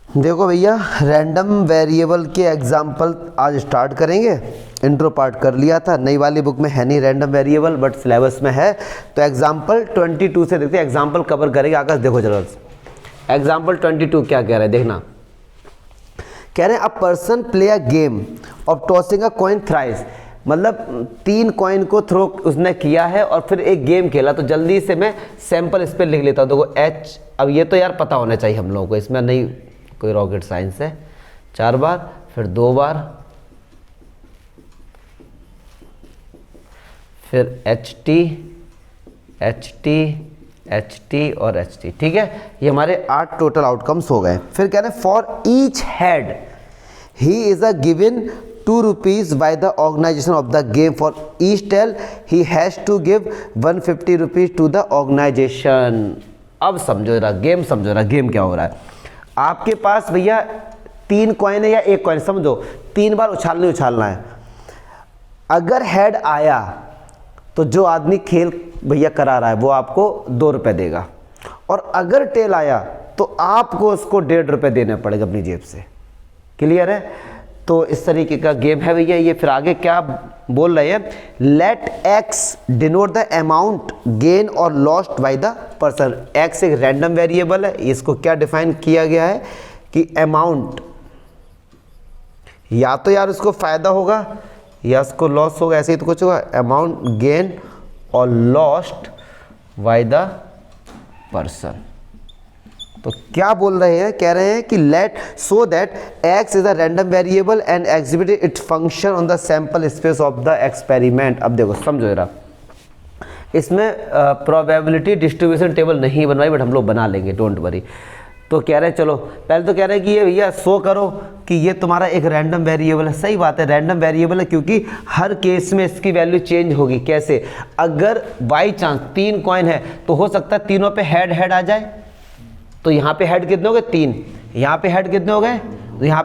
देखो भैया, random variable के एग्जाम्पल आज स्टार्ट करेंगे। इंट्रो पार्ट कर लिया था, नई वाली बुक में है नहीं रैंडम वेरिएबल, बट सिलेबस में है। तो एग्जाम्पल 22 से देखते हैं, एग्जाम्पल कवर करेंगे। आकाश देखो जरा, एग्जाम्पल 22 क्या कह रहे हैं देखना। कह रहे हैं a person play a game of tossing a coin thrice, मतलब 3 कॉइन को थ्रो उसने किया है और फिर एक गेम खेला। तो जल्दी से मैं सैंपल इस पर लिख लेता हूँ। देखो एच, अब ये तो यार पता होना चाहिए हम लोगों को, इसमें नहीं कोई रॉकेट साइंस है। 4 बार, फिर 2 बार, फिर H T, H T, H T और एच टी। ठीक है, ये हमारे 8 टोटल आउटकम्स हो गए। फिर कह रहे हैं for each head he is a given 2 rupees by the organisation of the game. For each tail he has to give 150 rupees to the organisation. अब समझो जरा गेम, समझो जरा गेम क्या हो रहा है। आपके पास भैया 3 कॉइन है या 1 कॉइन, समझो 3 बार उछालना है। अगर हेड आया तो जो आदमी खेल भैया करा रहा है वो आपको 2 रुपये देगा, और अगर टेल आया तो आपको उसको 1.5 रुपये देने पड़ेगा अपनी जेब से। क्लियर है? तो इस तरीके का गेम है भैया ये। फिर आगे क्या बोल रहे हैं, let X denote the amount gain और lost by the person. X एक रैंडम वेरिएबल है, इसको क्या डिफाइन किया गया है कि अमाउंट, या तो यार उसको फायदा होगा या उसको लॉस होगा, ऐसे ही तो कुछ होगा। अमाउंट गेन और लॉस्ट बाय द पर्सन। तो क्या बोल रहे हैं, कह रहे हैं कि let so that x is a random variable and exhibit it function on the sample space of the experiment. अब देखो समझो जरा, इसमें प्रोबेबिलिटी डिस्ट्रीब्यूशन टेबल नहीं बनवाई, बट हम लोग बना लेंगे, डोंट वरी। तो कह रहे हैं चलो पहले तो कह रहे हैं कि ये भैया शो करो कि ये तुम्हारा एक रैंडम वेरिएबल है। सही बात है, रैंडम वेरिएबल है क्योंकि हर केस में इसकी वैल्यू चेंज होगी। कैसे? अगर बाई चांस 3 कॉइन है तो हो सकता है तीनों पे हेड हेड आ जाए। तो यहाँ पे हेड कितने हो गए? 3। यहाँ पे हेड कितने हो गए? तो यहाँ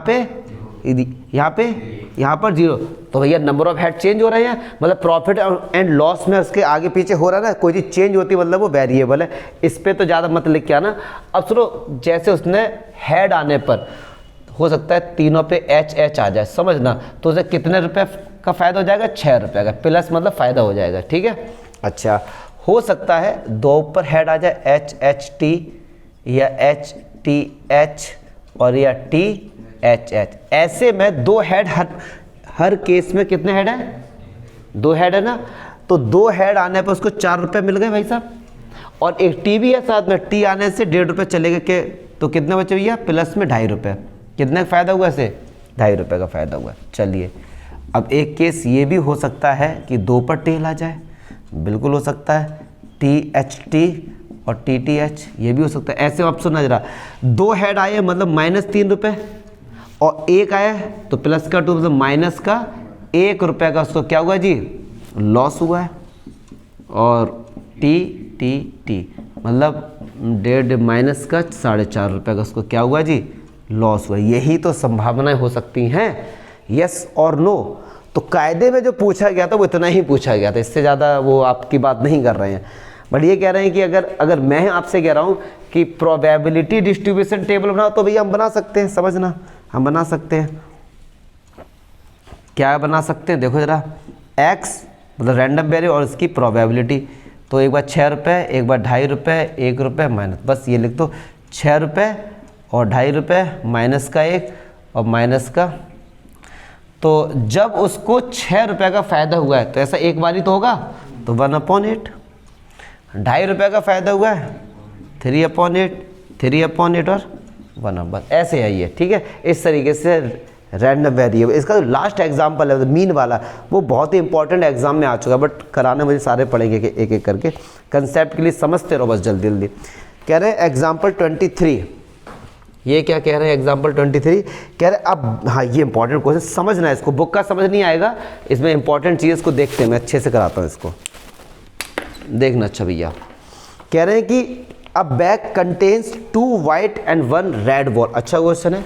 पर 0। तो भैया नंबर ऑफ हेड चेंज हो रहे हैं, मतलब प्रॉफिट एंड लॉस में उसके आगे पीछे हो रहा है ना, कोई चीज़ चेंज होती है मतलब वो वेरिएबल है। इस पे तो ज़्यादा मत लिख के आना। अब सुनो, जैसे उसने हेड आने पर हो सकता है तीनों पे एच एच आ जाए, समझना। तो उसे कितने रुपये का फ़ायदा हो जाएगा? 6 रुपये का, प्लस मतलब फ़ायदा हो जाएगा। ठीक है, अच्छा हो सकता है 2 पर हेड आ जाए, एच एच टी या एच टी एच और या टी एच एच। ऐसे में 2 हेड हर केस में कितने हेड है? 2 हेड है ना। तो 2 हेड आने पर उसको 4 रुपये मिल गए भाई साहब, और एक टी भी है साथ में, टी आने से 1.5 रुपये चले गए के, तो कितने बचे भैया? प्लस में 2.5 रुपये। कितने का फ़ायदा हुआ? ऐसे 2.5 रुपये का फ़ायदा हुआ। चलिए, अब एक केस ये भी हो सकता है कि 2 पर टेल आ जाए, बिल्कुल हो सकता है। टी एच टी और टी टी एच, ये भी हो सकता है। ऐसे ऑप्शन ना जरा, 2 हेड आए मतलब -3 रुपये, और 1 आया तो प्लस का 2 मतलब माइनस का 1 रुपये का उसको क्या हुआ जी? लॉस हुआ है। और टी टी टी मतलब 1.5 माइनस का 4.5 रुपये का उसको क्या हुआ जी? लॉस हुआ। यही तो संभावनाएं हो सकती हैं, यस और नो। तो कायदे में जो पूछा गया था वो इतना ही पूछा गया था, इससे ज़्यादा वो आपकी बात नहीं कर रहे हैं। बट ये कह रहे हैं कि अगर मैं आपसे कह रहा हूँ कि प्रोबेबिलिटी डिस्ट्रीब्यूशन टेबल बनाओ, तो भैया हम बना सकते हैं, समझना, हम बना सकते हैं। क्या बना सकते हैं? देखो जरा, x मतलब रैंडम वेरिएबल और इसकी प्रोबेबिलिटी। तो एक बार 6 रुपये, एक बार 2.5 रुपये, 1 रुपये माइनस, बस ये लिख दो। 6 रुपये और 2.5 रुपये, माइनस का 1 और माइनस का। तो जब उसको 6 रुपये का फ़ायदा हुआ है तो ऐसा एक बार ही तो होगा, तो 1/8। 2.5 रुपये का फ़ायदा हुआ है 3/8, 3/8 और 1, बस ऐसे है ये। ठीक है, इस तरीके से रैंडम वेरिएबल। इसका जो लास्ट एग्जाम्पल है मीन वाला, वो बहुत ही इंपॉर्टेंट एग्जाम में आ चुका है, बट कराने मुझे सारे पढ़ेंगे एक एक करके। कंसेप्ट के लिए समझते रहो बस जल्दी जल्दी। कह रहे हैं एग्जाम्पल 23, ये क्या कह रहे हैं? एग्जाम्पल 23 कह रहे हैं, अब हाँ ये इंपॉर्टेंट क्वेश्चन समझना है, इसको बुक का समझ नहीं आएगा, इसमें इंपॉर्टेंट चीज़ को देखते हैं, मैं अच्छे से कराता हूँ इसको, देखना। अच्छा भैया, कह रहे हैं कि अ bag contains 2 white and 1 red ball. अच्छा क्वेश्चन है,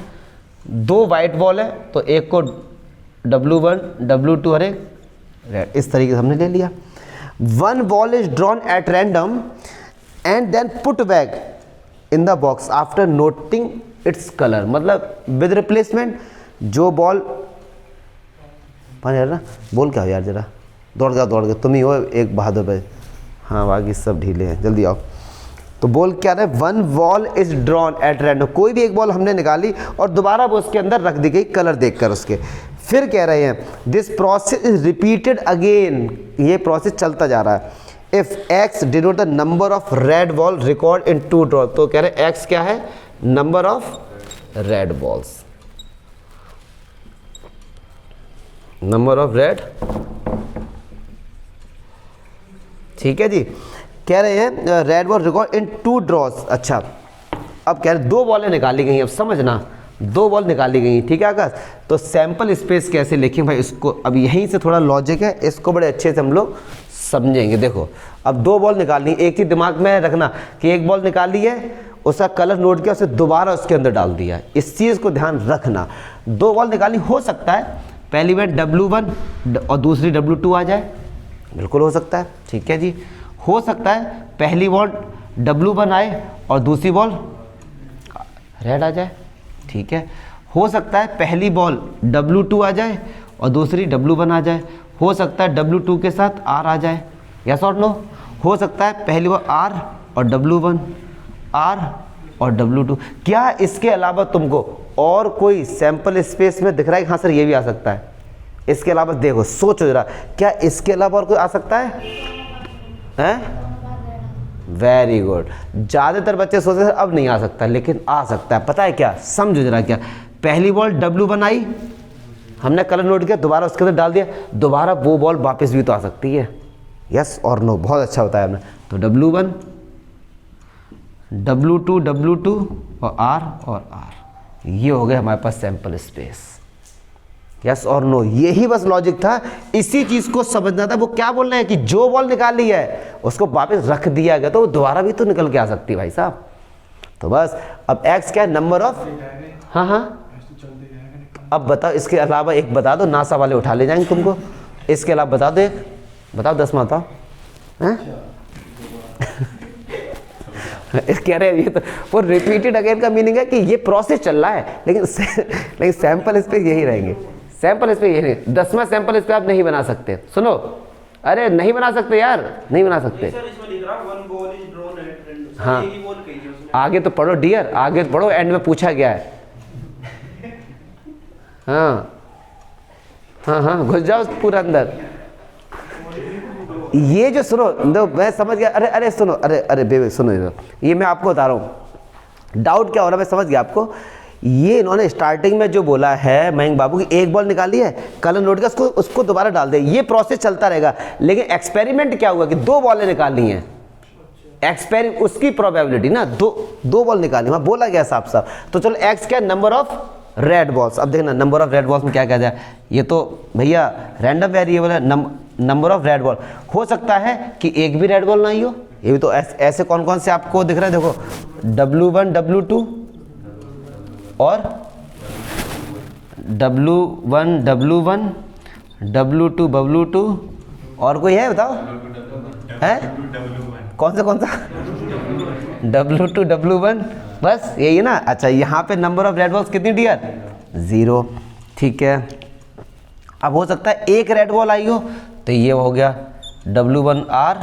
2 वाइट बॉल है तो एक को W1 W2 और एक रेड, इस तरीके से हमने ले लिया। 1 ball is drawn at random and then put back in the box after noting its colour, मतलब विद रिप्लेसमेंट जो बॉल यार ना बोल क्या हो यार, जरा दौड़ गया तुम ही हो एक बहादुर भाई। हाँ बाकी सब ढीले हैं, जल्दी आओ। तो बोल क्या रहा है, one ball is drawn at random, कोई भी एक बॉल हमने निकाली और दोबारा वो उसके अंदर रख दी गई कलर देखकर उसके। फिर कह रहे हैं this process is repeated again, ये प्रोसेस चलता जा रहा है। If X denote the number of red ball record in 2 draw, तो कह रहे हैं एक्स क्या है, number of red balls, number of red, ठीक है जी। कह रहे हैं red ball record in 2 draws. अच्छा अब कह रहे हैं 2 बॉलें निकाली गई, अब समझना 2 बॉल निकाली गई, ठीक है आकाश। तो सैंपल स्पेस कैसे लिखें भाई, इसको अब यहीं से थोड़ा लॉजिक है, इसको बड़े अच्छे से हम लोग समझेंगे। देखो अब 2 बॉल निकालनी, एक चीज़ दिमाग में रखना कि एक बॉल निकाली है, उसका कलर नोट किया, उसे दोबारा उसके अंदर डाल दिया, इस चीज़ को ध्यान रखना। 2 बॉल निकालनी, हो सकता है पहली बार W1 और दूसरी W2 आ जाए, बिल्कुल हो सकता है, ठीक है जी। हो सकता है पहली बॉल W1 आए और दूसरी बॉल रेड आ जाए, ठीक है। हो सकता है पहली बॉल W2 आ जाए और दूसरी W1 आ जाए, हो सकता है W2 के साथ R आ जाए, यस और नो। हो सकता है पहली बॉल R और W1, R और W2। क्या इसके अलावा तुमको और कोई सैंपल स्पेस में दिख रहा है? हाँ सर ये भी आ सकता है, इसके अलावा देखो सोचो जरा, क्या इसके अलावा और कोई आ सकता है? वेरी गुड, ज़्यादातर बच्चे सोचते हैं अब नहीं आ सकता, लेकिन आ सकता है। पता है क्या, समझो जरा, क्या पहली बॉल W1 आई, हमने कलर नोट किया, दोबारा उसके अंदर डाल दिया, दोबारा वो बॉल वापस भी तो आ सकती है, यस और नो। बहुत अच्छा बताया हमने। तो W1 W2 और R, ये हो गया हमारे पास सैंपल स्पेस, यस और नो। यही बस लॉजिक था, इसी चीज को समझना था। वो क्या बोल रहे हैं कि जो बॉल निकाली है उसको वापस रख दिया गया तो वो दोबारा भी तो निकल के आ सकती है भाई साहब। तो बस अब x क्या है, नंबर ऑफ, हाँ अब बताओ इसके अलावा एक बता दो, नासा वाले उठा ले जाएंगे तुमको। इसके अलावा बता दो, एक बताओ, 10 में बताओ। कह रहे हैं ये तो वो रिपीटेड अगेन का मीनिंग है कि ये प्रोसेस चल रहा है, लेकिन सैंपल स्पेस यही रहेंगे, सैंपल स्पेस यही नहीं। 10वां सैंपल स्पेस आप नहीं बना सकते, सुनो, अरे नहीं बना सकते यार, नहीं बना सकते। हाँ आगे तो पढ़ो डियर, आगे तो पढ़ो, एंड में पूछा गया है। हाँ घुस जाओ पूरा अंदर। ये जो सुनो, मैं समझ गया, अरे सुनो, अरे बेबे सुनो, ये मैं आपको बता रहा हूँ डाउट क्या हो रहा है, मैं समझ गया आपको। ये इन्होंने स्टार्टिंग में जो बोला है मयंक बाबू की, एक बॉल निकाली है, कलर नोट का, उसको दोबारा डाल दे, ये प्रोसेस चलता रहेगा। लेकिन एक्सपेरिमेंट क्या हुआ कि 2 बॉलें निकालनी है, उसकी प्रोबेबिलिटी ना, दो बॉल निकाली, वहाँ बोला गया साफ साफ। तो चलो एक्स क्या, नंबर ऑफ रेड बॉल्स। अब देखना नंबर ऑफ रेड बॉल्स में क्या कहा जाए, ये तो भैया रैंडम वेरिएबल है। नंबर ऑफ रेड बॉल, हो सकता है कि एक भी रेड बॉल ना ही हो, ये भी तो ऐसे कौन कौन से आपको दिख रहा है, देखो W1 W2 और W1 W1 W2 W2 और कोई है बताओ, है कौन सा W2 W1, बस यही है ना। अच्छा यहाँ पे नंबर ऑफ रेड बॉल्स कितनी डियर, 0, ठीक है। अब हो सकता है एक रेड बॉल आई हो, तो ये हो गया W1 R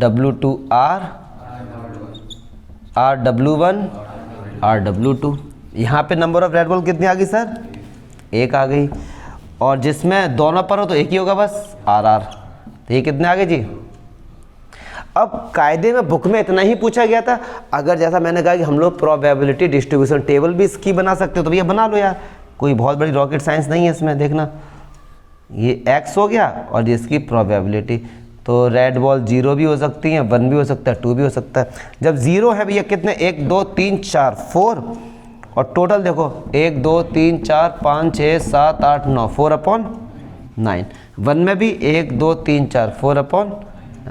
W2 R R W1 R W2। यहाँ पे नंबर ऑफ रेड बॉल कितनी आ गई सर, 1 आ गई, और जिसमें दोनों पर हो तो एक ही होगा बस, RR। तो ये कितने आ गए जी। अब कायदे में बुक में इतना ही पूछा गया था। अगर जैसा मैंने कहा कि हम लोग प्रोबेबिलिटी डिस्ट्रीब्यूशन टेबल भी इसकी बना सकते हो, तो भैया बना लो यार, कोई बहुत बड़ी रॉकेट साइंस नहीं है इसमें। देखना ये x हो गया और ये इसकी प्रोबेबिलिटी, तो रेड बॉल 0 भी हो सकती है, 1 भी हो सकता है, 2 भी हो सकता है। जब 0 है भैया कितने, 1 2 3 4 4, और टोटल देखो 1 2 3 4 5 6 7 8 9, 4/9। 1 में भी 1 2 3 4 4/,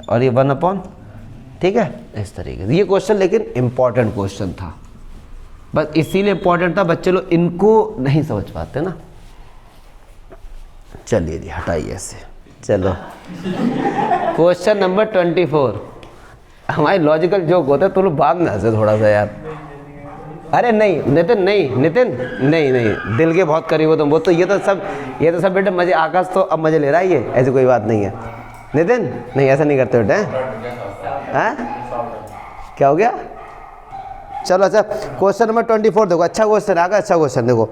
और ये 1/, ठीक है, इस तरीके से। ये क्वेश्चन लेकिन इम्पॉर्टेंट क्वेश्चन था, बस इसीलिए इम्पॉर्टेंट था, बच्चे लोग इनको नहीं समझ पाते ना। चलिए जी हटाइए ऐसे, चलो क्वेश्चन नंबर 24। हमारे लॉजिकल जोक होता है, तो लोग भाग ना से थोड़ा सा यार। अरे नहीं नितिन, नहीं नितिन, नहीं नहीं, दिल के बहुत करीब हो तुम। वो तो ये तो सब बेटे मजे, आकाश तो अब मजे ले रहा है, ये ऐसी कोई बात नहीं है नितिन, नहीं ऐसा नहीं करते बेटे हैं। क्या हो गया? चलो अच्छा, क्वेश्चन नंबर 24 देखो, अच्छा क्वेश्चन आगा, अच्छा क्वेश्चन देखो।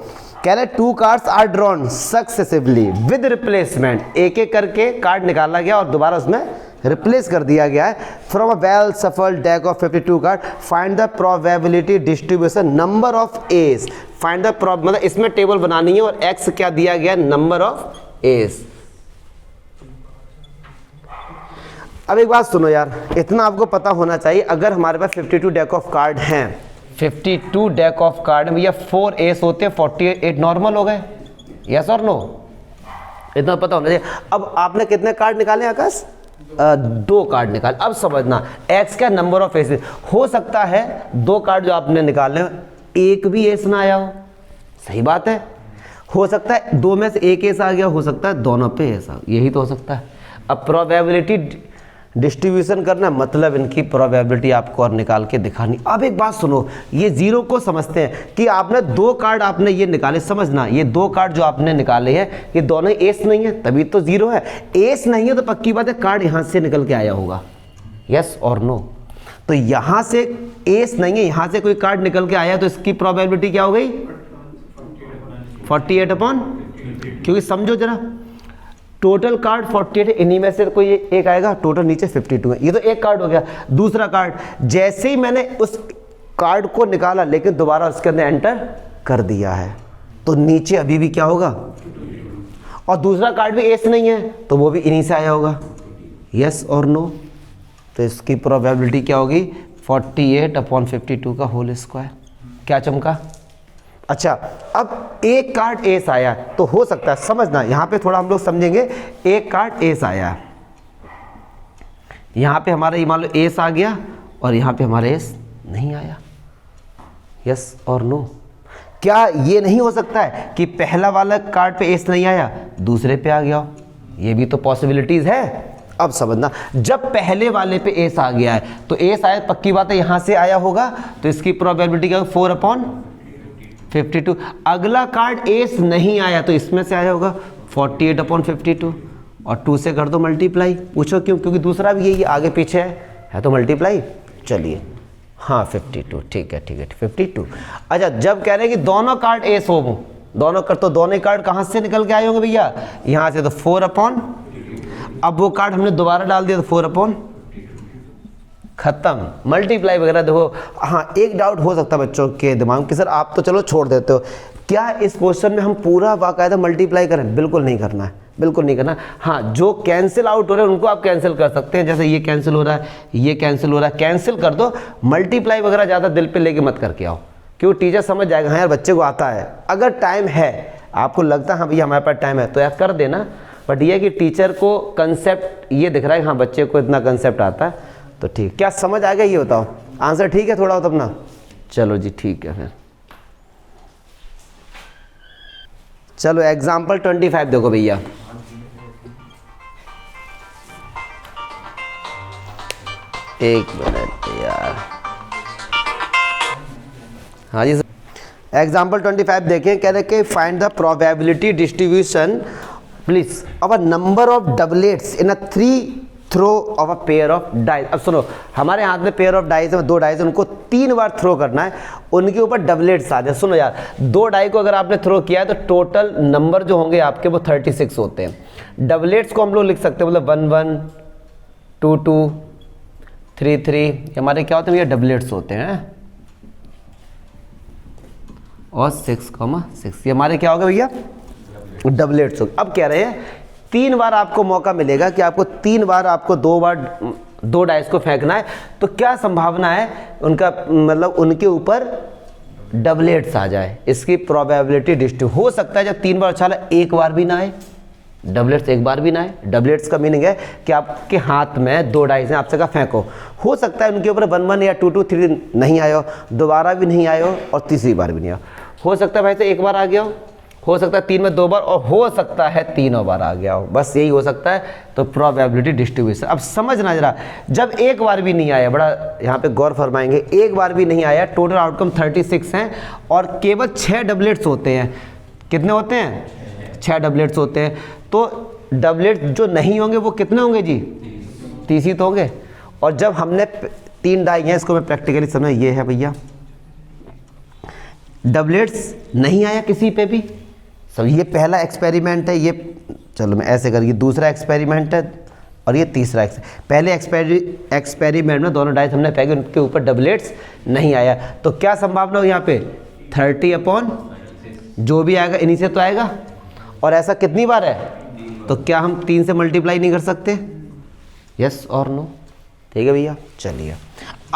कह रहे 2 cards are drawn successively with replacement, एक एक करके कार्ड निकाला गया और दोबारा उसमें रिप्लेस कर दिया गया है। From a well shuffled deck of 52 card, find the probability distribution number of S. Find the मतलब इसमें टेबल बनानी है और एक्स क्या दिया गया, नंबर ऑफ एस। अब एक बात सुनो यार, इतना आपको पता होना चाहिए, अगर हमारे पास 52 डेक ऑफ कार्ड हैं, 52 डेक ऑफ कार्ड में भैया 4 एस होते हैं, 48 नॉर्मल हो गए, यस और नो, इतना पता होना चाहिए। अब आपने कितने कार्ड निकाले आकाश? 2 कार्ड निकाल। अब समझना एक्स का नंबर ऑफ एस, हो सकता है 2 कार्ड जो आपने निकाले एक भी एस ना आया हो, सही बात है, हो सकता है 2 में से एक एस आ गया, हो सकता है दोनों पे एस आ, यही तो हो सकता है। अब प्रोबेबिलिटी डिस्ट्रीब्यूशन करना मतलब इनकी प्रोबेबिलिटी आपको और निकाल के दिखानी। अब एक बात सुनो, ये जीरो को समझते हैं कि आपने 2 कार्ड आपने ये निकाले, समझना ये 2 कार्ड जो आपने निकाले हैं ये दोनों एस नहीं है, तभी तो जीरो है। एस नहीं है तो पक्की बात है कार्ड यहां से निकल के आया होगा, यस और नो। तो यहां से एस नहीं है, यहां से कोई कार्ड निकल के आया तो इसकी प्रोबेबिलिटी क्या हो गई, 48 अपॉन, क्योंकि समझो जरा टोटल कार्ड 48, इन्हीं में से कोई एक आएगा, टोटल नीचे 52 है, ये तो एक कार्ड हो गया। दूसरा कार्ड, जैसे ही मैंने उस कार्ड को निकाला लेकिन दोबारा उसके अंदर एंटर कर दिया है तो नीचे अभी भी क्या होगा, और दूसरा कार्ड भी एस नहीं है तो वो भी इन्हीं से आया होगा, यस और नो। तो इसकी प्रोबेबिलिटी क्या होगी, 48 अपॉन 52 का होल स्क्वायर। क्या चमका? अच्छा, अब एक कार्ड एस आया तो हो सकता है, समझना यहां पे थोड़ा हम लोग समझेंगे, एक कार्ड एस आया, यहां पे हमारा ये मान लो एस आ गया और यहां पे हमारा एस नहीं आया, यस और नो। क्या ये नहीं हो सकता है कि पहला वाला कार्ड पे एस नहीं आया दूसरे पे आ गया हो, ये भी तो पॉसिबिलिटीज है। अब समझना, जब पहले वाले पे एस आ गया है तो एस आया, पक्की बात है यहां से आया होगा, तो इसकी प्रोबेबिलिटी क्या, 4 अपॉन 52। अगला कार्ड एस नहीं आया तो इसमें से आया होगा 48 अपॉन 52, और 2 से कर दो मल्टीप्लाई। पूछो क्यों, क्योंकि दूसरा भी यही आगे पीछे है तो मल्टीप्लाई। चलिए हाँ 52, ठीक है 52। अच्छा, जब कह रहे हैं कि दोनों कार्ड एस हो, दोनों कर, तो दोनों कार्ड कहाँ से निकल के आए होंगे भैया, यहाँ से, तो 4 अपॉन, अब वो कार्ड हमने दोबारा डाल दिया तो 4 अपॉन, खत्म, मल्टीप्लाई वगैरह। देखो हाँ, एक डाउट हो सकता है बच्चों के दिमाग में कि सर आप तो चलो छोड़ देते हो, क्या इस क्वेश्चन में हम पूरा बाकायदा मल्टीप्लाई करें? बिल्कुल नहीं करना है, बिल्कुल नहीं करना। हाँ, जो कैंसिल आउट हो रहे हैं उनको आप कैंसिल कर सकते हैं, जैसे ये कैंसिल हो रहा है, ये कैंसिल हो रहा है, कैंसिल कर दो। मल्टीप्लाई वगैरह ज़्यादा दिल पे लेके मत करके आओ, क्योंकि टीचर समझ जाएगा हाँ यार बच्चे को आता है। अगर टाइम है, आपको लगता है हाँ भैया हमारे पास टाइम है तो यार कर देना, बट ये कि टीचर को कंसेप्ट ये दिख रहा है हाँ बच्चे को इतना कंसेप्ट आता है तो ठीक। क्या समझ आ गया ये बताओ? आंसर ठीक है थोड़ा हो तब ना? चलो जी ठीक है फिर। चलो एग्जाम्पल 25 देखो भैया। एक मिनट यार, हाँ जी सर। एग्जाम्पल 25 देखें, कह रहे कि find the probability distribution please of a number of doublets in a 3 throw of a pair of dice. अब सुनो, हमारे हाथ में पेयर ऑफ डाइस है, 2 डाइस, उनको 3 बार थ्रो करना है, उनके ऊपर डबलेट्स आ जाए। सुनो यार, 2 डाई को अगर आपने थ्रो किया है तो टोटल नंबर जो होंगे आपके वो 36 होते हैं। डबलेट्स को हम लोग लिख सकते हैं, मतलब 1 1 2 2 3 3, हमारे क्या होते हैं भैया, डबलेट्स होते हैं, और 6 6, ये हमारे क्या होगा भैया, डबलेट्स हो। अब कह रहे हैं 3 बार आपको मौका मिलेगा कि आपको 3 बार, आपको 2 बार 2 डाइस को फेंकना है, तो क्या संभावना है उनका, मतलब उनके ऊपर डबलेट्स आ जाए। इसकी प्रोबेबिलिटी डिस्ट्रीब्यूट हो सकता है जब 3 बार उछाला एक बार भी ना आए, डबलेट्स एक बार भी ना आए। डबलेट्स का मीनिंग है कि आपके हाथ में 2 डाइस हैं, आपसे कहा फेंको, हो सकता है उनके ऊपर 1 1 या 2 2 3 नहीं आया हो, दोबारा भी नहीं आया हो, और तीसरी बार भी नहीं आया हो सकता है भाई तो एक बार आ गया हो हो सकता है 3 में 2 बार और हो सकता है 3 बार आ गया हो, बस यही हो सकता है। तो प्रोबेबिलिटी डिस्ट्रीब्यूशन। अब समझना जरा, जब एक बार भी नहीं आया, बड़ा यहाँ पे गौर फरमाएंगे, एक बार भी नहीं आया, टोटल आउटकम 36 हैं और केवल 6 डबलेट्स होते हैं। कितने होते हैं? 6 डबलेट्स होते हैं। तो डबलेट्स जो नहीं होंगे वो कितने होंगे जी? 30 ही तो होंगे। और जब हमने 3 डाई हैं, इसको मैं प्रैक्टिकली समझ, ये है भैया डबलेट्स नहीं आया किसी पे भी। सब ये पहला एक्सपेरिमेंट है, ये चलो मैं ऐसे कर, ये दूसरा एक्सपेरिमेंट है और ये तीसरा पहले एक्सपेरिमेंट में दोनों डाइस हमने फेंके, उनके ऊपर डबलेट्स नहीं आया। तो क्या संभावना हो यहाँ पे? 30 अपॉन जो भी आएगा इन्हीं से तो आएगा। और ऐसा कितनी बार है? तो क्या हम 3 से मल्टीप्लाई नहीं कर सकते? यस और नो? ठीक है भैया, चलिए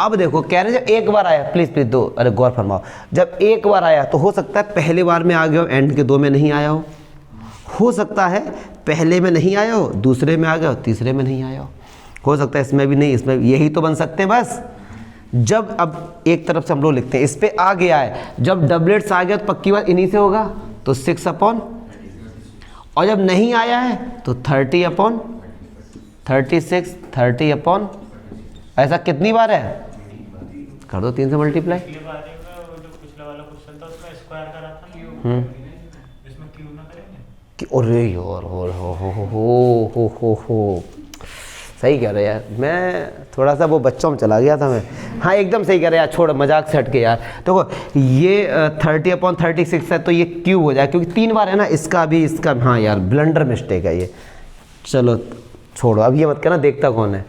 अब देखो, कह रहे जब एक बार आया, प्लीज़ प्लीज़ दो, अरे गौर फरमाओ, जब एक बार आया तो हो सकता है पहले बार में आ गया हो, एंड के 2 में नहीं आया हो सकता है पहले में नहीं आया हो, दूसरे में आ गया हो, तीसरे में नहीं आया हो सकता है इसमें भी नहीं, इसमें भी, यही तो बन सकते हैं बस। जब अब एक तरफ से हम लोग लिखते हैं, इस पे आ गया है, जब डबलेट्स आ गया तो पक्की बात इन्हीं से होगा, तो 6 अपॉन, और जब नहीं आया है तो 30 अपॉन 36, 30 अपॉन, ऐसा कितनी बार है? कर दो 3 से मल्टीप्लाई। अरे यार हो सही कह रहे यार, मैं थोड़ा सा वो बच्चों में चला गया था मैं। हाँ एकदम सही कह रहे यार, छोड़ मजाक से हट के यार। देखो ये 30 अपॉन 36 है तो ये क्यूब हो जाए, क्योंकि 3 बार है ना, इसका भी इसका। हाँ यार ब्लंडर मिस्टेक है ये, चलो छोड़ो, अब ये मत कहना देखता कौन है,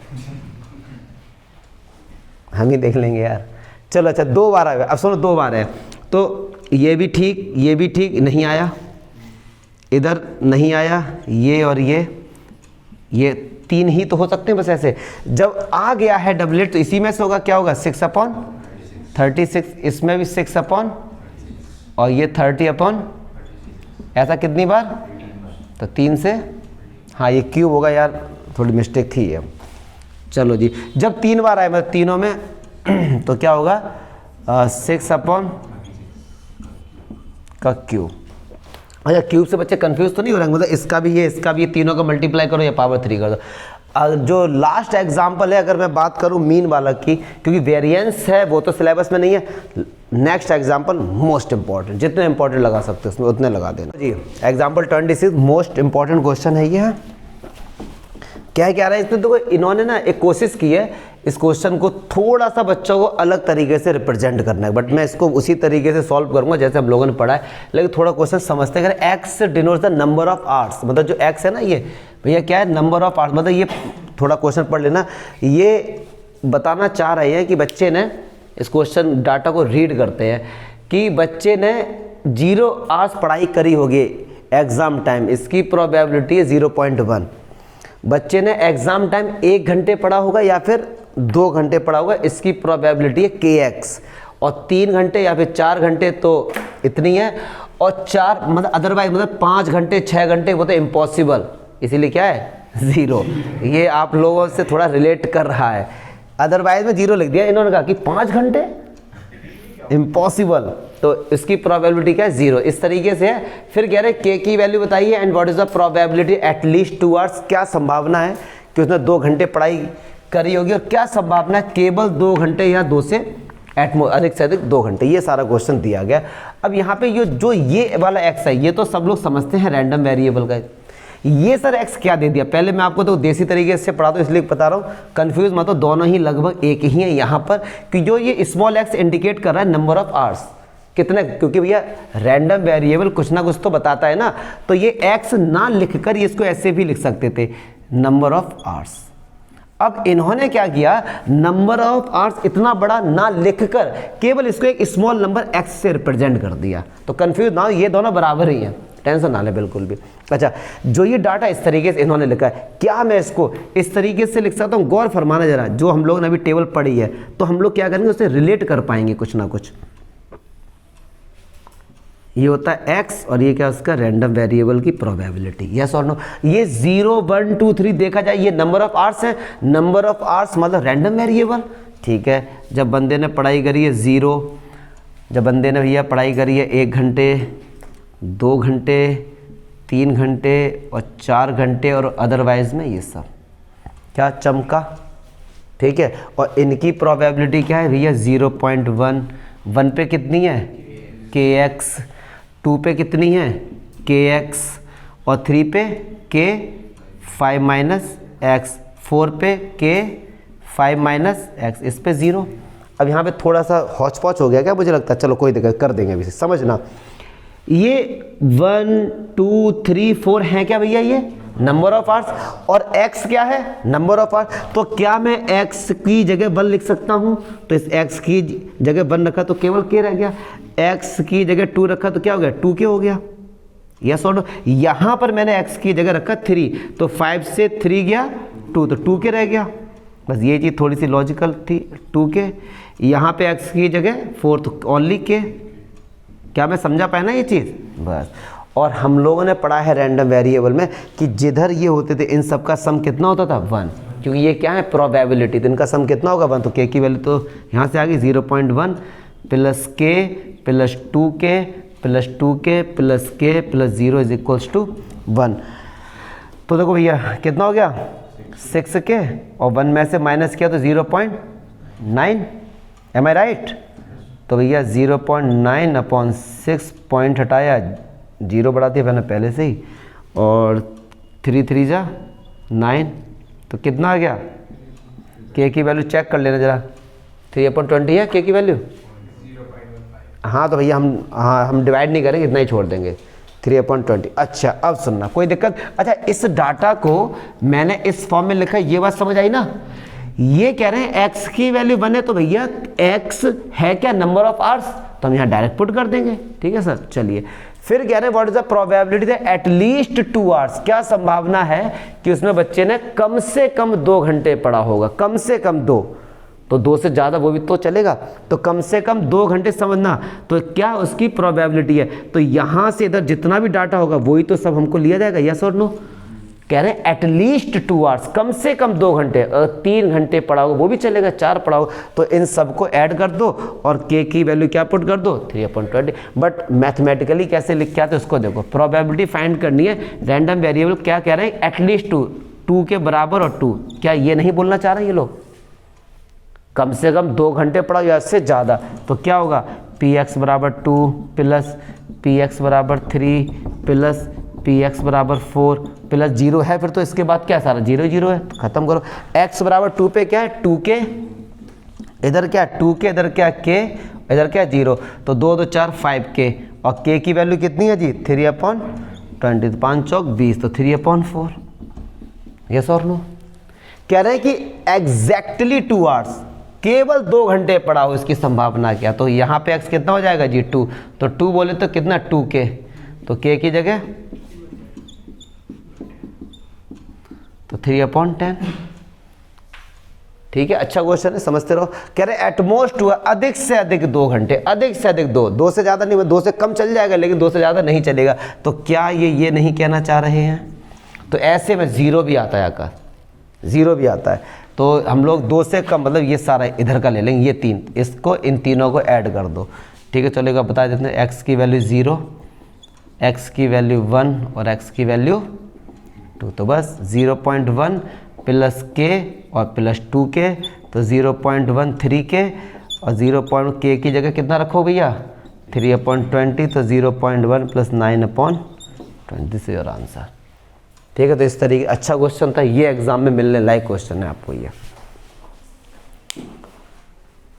हम ही देख लेंगे यार। चलो अच्छा 2 बार आया, अब सुनो 2 बार है तो ये भी ठीक, ये भी ठीक, नहीं आया, इधर नहीं आया, ये और ये 3 ही तो हो सकते हैं बस ऐसे। जब आ गया है डबलेट तो इसी में से होगा, क्या होगा? 6 अपॉन 36, इसमें भी 6 अपॉन और ये 30 अपॉन, ऐसा कितनी बार? तो 3 से, हाँ ये क्यूब होगा यार, थोड़ी मिस्टेक थी ये। चलो जी, जब 3 बार आए मतलब तीनों में तो क्या होगा? 6 अपॉन का क्यूब। अच्छा क्यूब से बच्चे कंफ्यूज तो नहीं हो रहे, मतलब इसका भी ये, इसका भी ये, तीनों का मल्टीप्लाई करो या पावर 3 कर दो। जो लास्ट एग्जांपल है, अगर मैं बात करूं मीन वाला की, क्योंकि वेरिएंस है वो तो सिलेबस में नहीं है, नेक्स्ट एग्जांपल मोस्ट इंपॉर्टेंट, जितने इंपॉर्टेंट लगा सकते हो उसमें उतने लगा देना जी। एग्जांपल 26 मोस्ट इंपॉर्टेंट क्वेश्चन है ये। क्या कह रहा है इसमें? देखो इन्होंने ना एक कोशिश की है इस क्वेश्चन को थोड़ा सा बच्चों को अलग तरीके से रिप्रेजेंट करना है, बट मैं इसको उसी तरीके से सॉल्व करूंगा जैसे हम लोगों ने पढ़ा है, लेकिन थोड़ा क्वेश्चन समझते हैं। X denotes the number of hours, मतलब जो एक्स है ना ये भैया क्या है? Number of hours. मतलब ये थोड़ा क्वेश्चन पढ़ लेना, ये बताना चाह रहे हैं कि बच्चे ने इस क्वेश्चन डाटा को रीड करते हैं कि बच्चे ने 0 आवर्स पढ़ाई करी होगी एग्जाम टाइम, इसकी प्रोबेबिलिटी है 0.1। बच्चे ने एग्जाम टाइम 1 घंटे पढ़ा होगा या फिर 2 घंटे पढ़ा होगा, इसकी प्रोबेबिलिटी है kx, और 3 घंटे या फिर 4 घंटे तो इतनी है, और 4 मतलब अदरवाइज मतलब 5 घंटे 6 घंटे वो तो इम्पॉसिबल, इसीलिए क्या है? 0। ये आप लोगों से थोड़ा रिलेट कर रहा है, अदरवाइज में 0 लिख दिया, इन्होंने कहा कि 5 घंटे इम्पॉसिबल, तो इसकी प्रोबेबिलिटी क्या है? 0। इस तरीके से है। फिर कह रहे के की वैल्यू बताइए and what is the probability at least 2 hours, क्या संभावना है कि उसने 2 घंटे पढ़ाई करी होगी, और क्या संभावना है केवल 2 घंटे या 2 से अधिक से अधिक 2 घंटे। ये सारा क्वेश्चन दिया गया। अब यहाँ पे ये वाला एक्स है, ये तो सब लोग समझते हैं रैंडम वेरिएबल का। ये सर एक्स क्या दे दिया? पहले मैं आपको तो देसी तरीके से पढ़ा, तो इसलिए बता रहा हूँ, कंफ्यूज मत हो, दोनों ही लगभग एक ही है यहाँ पर, कि जो ये स्मॉल एक्स इंडिकेट कर रहा है नंबर ऑफ आवर्स कितने, क्योंकि भैया रैंडम वेरिएबल कुछ ना कुछ तो बताता है ना, तो ये एक्स ना लिखकर इसको ऐसे भी लिख सकते थे, नंबर ऑफ आवर्स। अब इन्होंने क्या किया? नंबर ऑफ आवर्स इतना बड़ा ना लिखकर केवल इसको एक स्मॉल नंबर एक्स से रिप्रेजेंट कर दिया। तो कंफ्यूज ना हो, ये दोनों बराबर ही हैं, टेंशन ना ले बिल्कुल भी। अच्छा, जो ये डाटा इस तरीके से इन्होंने लिखा है, क्या मैं इसको इस तरीके से लिख सकता हूँ? गौर फरमाना जरा, जो हम लोग ने अभी टेबल पढ़ी है तो हम लोग क्या करेंगे, उससे रिलेट कर पाएंगे कुछ ना कुछ। ये होता है x और ये क्या उसका रैंडम वेरिएबल की प्रोबेबिलिटी, यस और नो। ये 0 1 2 3 देखा जाए, ये नंबर ऑफ आवर्स है, नंबर ऑफ आवर्स मतलब रैंडम वेरिएबल, ठीक है। जब बंदे ने पढ़ाई करी है 0, जब बंदे ने भैया पढ़ाई करी है 1 घंटे 2 घंटे, 3 घंटे और 4 घंटे और अदरवाइज में ये सब क्या चमका, ठीक है। और इनकी प्रोबेबिलिटी क्या है भैया 0.1, 1 पे कितनी है kx, 2 पे कितनी है kx और 3 पे k 5 माइनस एक्स, 4 पे k 5 माइनस एक्स, इस पे 0। अब यहाँ पे थोड़ा सा हौच पौच हो गया क्या मुझे लगता है, चलो कोई दिक्कत, कर देंगे अभी से, समझना। ये 1 2 3 4 हैं क्या भैया, ये नंबर ऑफ आवर्स, और x क्या है नंबर ऑफ आवर्स। तो क्या मैं x की जगह 1 लिख सकता हूँ, तो इस x की जगह 1 रखा तो केवल k रह गया, x की जगह 2 रखा तो क्या हो गया 2k हो गया, यस और नो। यहाँ पर मैंने x की जगह रखा 3, तो 5 से 3 गया 2, तो 2k रह गया। बस ये चीज़ थोड़ी सी लॉजिकल थी, 2k। यहाँ पे x की जगह 4 तो ओनली k। क्या मैं समझा पाया ना ये चीज़, बस। और हम लोगों ने पढ़ा है रैंडम वेरिएबल में कि जिधर ये होते थे इन सब का सम कितना होता था 1, क्योंकि ये क्या है प्रोबेबिलिटी, तो इनका सम कितना होगा 1, तो k की वैल्यू तो यहाँ से आ गई 0.1 plus k plus 2k plus 2k plus k plus 0 is equals to 1। तो देखो भैया कितना हो गया 6k, और 1 में से माइनस किया तो 0.9, एम आई राइट। तो भैया 0.9 अपॉन 6 पॉइंट हटाया, 0 बढ़ा दिया मैंने पहले से ही, और 3 3 जा 9, तो कितना आ गया k की वैल्यू चेक कर लेना जरा, 3/20 है k की वैल्यू। हाँ तो भैया हम डिवाइड नहीं करेंगे, इतना ही छोड़ देंगे 3/20। अच्छा अब सुनना, कोई दिक्कत। अच्छा इस डाटा को मैंने इस फॉर्म में लिखा, ये बात समझ आई ना। ये कह रहे हैं x की वैल्यू 1 है, तो भैया x है क्या नंबर ऑफ आवर्स, तो हम यहाँ डायरेक्ट पुट कर देंगे, ठीक है सर। चलिए फिर कह रहे हैं what is the probability that at least 2 hours, क्या संभावना है कि उसमें बच्चे ने कम से कम 2 घंटे पढ़ा होगा, कम से कम 2, तो 2 से ज़्यादा वो भी तो चलेगा, तो कम से कम 2 घंटे समझना, तो क्या उसकी प्रोबेबिलिटी है। तो यहाँ से इधर जितना भी डाटा होगा वही तो सब हमको लिया जाएगा, यस और नो। कह रहे हैं एटलीस्ट 2 आवर्स, कम से कम 2 घंटे, अगर 3 घंटे पढ़ाओगे वो भी चलेगा, 4 पढ़ाओ, तो इन सबको ऐड कर दो और k की वैल्यू क्या पुट कर दो 3/20। बट मैथमेटिकली कैसे लिख के आते उसको देखो, प्रोबेबिलिटी फाइंड करनी है, रैंडम वेरिएबल क्या कह रहे हैं एटलीस्ट 2 के बराबर और 2, क्या ये नहीं बोलना चाह रहे हैं ये लोग, कम से कम 2 घंटे पढ़ाओ या इससे ज़्यादा, तो क्या होगा px बराबर 2 प्लस px बराबर 3 प्लस px बराबर 4 प्लस 0 है, फिर तो इसके बाद क्या सारा 0 0 है, तो खत्म करो। x बराबर 2 पे क्या है 2k, इधर क्या 2k, इधर क्या k, इधर क्या 0, तो 2 2 4 5k, और k की वैल्यू कितनी है जी 3/20, तो 5 चौक 20, तो 3/4, यस और नो। कह रहे हैं कि एग्जैक्टली 2 आवर्स, केवल 2 घंटे पढ़ाओ, इसकी संभावना क्या, तो यहाँ पे x कितना हो जाएगा जी 2, तो 2 बोले तो कितना 2k, तो k की जगह तो 3/10, ठीक है। अच्छा क्वेश्चन है, समझते रहो। कह रहे एटमोस्ट हुआ अधिक से अधिक 2 घंटे, अधिक से अधिक 2 से ज़्यादा नहीं, 2 से कम चल जाएगा लेकिन 2 से ज़्यादा नहीं चलेगा, तो क्या ये नहीं कहना चाह रहे हैं, तो ऐसे में 0 भी आता है आकर, 0 भी आता है, तो हम लोग 2 से कम मतलब ये सारा इधर का ले लेंगे, ये 3, इसको इन तीनों को ऐड कर दो, ठीक है। चलेगा बता देते हैं, x की वैल्यू 0, x की वैल्यू 1 और x की वैल्यू 2, तो बस 0.1 प्लस k और प्लस 2k, तो 0.1 3k, और 0.k की जगह कितना रखो भैया 3/20, तो 0.1 plus 9/20, this is your answer, ठीक है। तो इस तरीके अच्छा क्वेश्चन था ये, एग्जाम में मिलने लायक क्वेश्चन है आपको ये।